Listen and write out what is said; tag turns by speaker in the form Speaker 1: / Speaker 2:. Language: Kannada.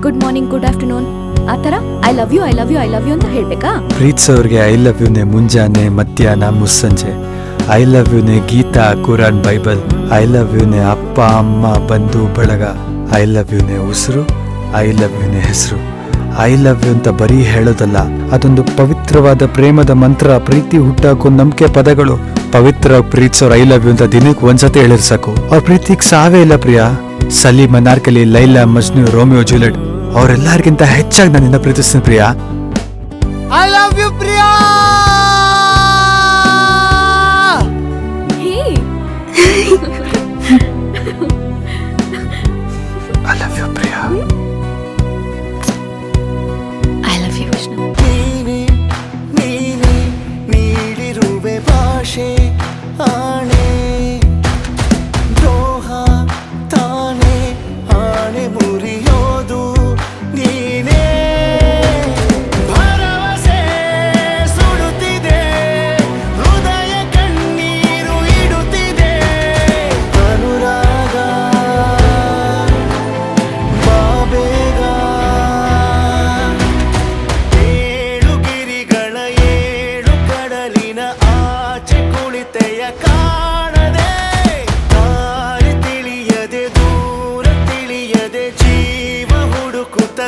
Speaker 1: ಗುಡ್ ಮಾರ್ನಿಂಗ್, ಗುಡ್ ಆಫ್ಟರ್ನೂನ್ ಆ ಥರ ಐ ಲವ್ ಯು ಅಂತ ಹೇಳ್ಬೇಕಾ?
Speaker 2: ಪ್ರೀತ್ಸೋರ್ಗೆ ಐ ಲವ್ ಯುನೇ ಮುಂಜಾನೆ, ಮಧ್ಯಾಹ್ನ, ಮುಸ್ಸಂಜೆ. ಐ ಲವ್ ಯುನೇ Gita, Quran, Bible. I love ಯುನೇ ಅಪ್ಪ, ಅಮ್ಮ, ಬಂಧು, ಬಳಗ. ಐ ಲವ್ ಯುನೇ ಉಸಿರು, ಐ ಲವ್ ಯುನೇ ಹೆಸರು. ಐ ಲವ್ ಯು ಅಂತ ಬರೀ ಹೇಳೋದಲ್ಲ, ಅದೊಂದು ಪವಿತ್ರವಾದ ಪ್ರೇಮದ ಮಂತ್ರ. ಪ್ರೀತಿ ಹುಟ್ಟಾಕೋ ನಂಬಿಕೆ ಪದಗಳು. ಪವಿತ್ರ ಪ್ರೀತಿಸೋರು ಐ ಲವ್ ಯು ಅಂತ ದಿನಕ್ಕೆ ಒಂದ್ಸತಿ ಹೇಳಿರ್ಸಾಕು. ಅವ್ರ ಪ್ರೀತಿಗೆ ಸಾವೇ ಇಲ್ಲ ಪ್ರಿಯಾ. ಸಲೀಂ, ಅನಾರ್ಕಲಿ, ಲೈಲಾ, ಮಜ್ನು, ರೋಮಿಯೋ, ಜೂಲಿಯಟ್ ಅವರೆಲ್ಲರಿಗಿಂತ ಹೆಚ್ಚಾಗಿ ನನ್ನಿಂದ ಪ್ರೀತಿಸ್ತೀನಿ Priya.
Speaker 3: I love you Priya.
Speaker 2: I love you Priya.
Speaker 1: I love you Vishnu.
Speaker 3: ನೀನೆ ನೀಡಿರುವೆ ಭಾಷೆ ಆಣೆ, ದ್ರೋಹ ತಾನೆ ಆಣೆ ಮುರಿಯೋದು ನೀನೇ. ಭರವಸೆ ಸುಡುತ್ತಿದೆ, ಹೃದಯ ಕಣ್ಣೀರು ಇಡುತ್ತಿದೆ. ಅನುರಾಗ ಬಾಬೇಗ, ಏಳು ಗಿರಿಗಳ ಏಳು ಕಡಲಿನ ಆಚೆ ಕುಳಿತೆಯ ಕಾಣದೆ, ದಾರಿ ತಿಳಿಯದೆ ದೂರ ತಿಳಿಯದೆ ಜೀವ ಹುಡುಕುತ್ತ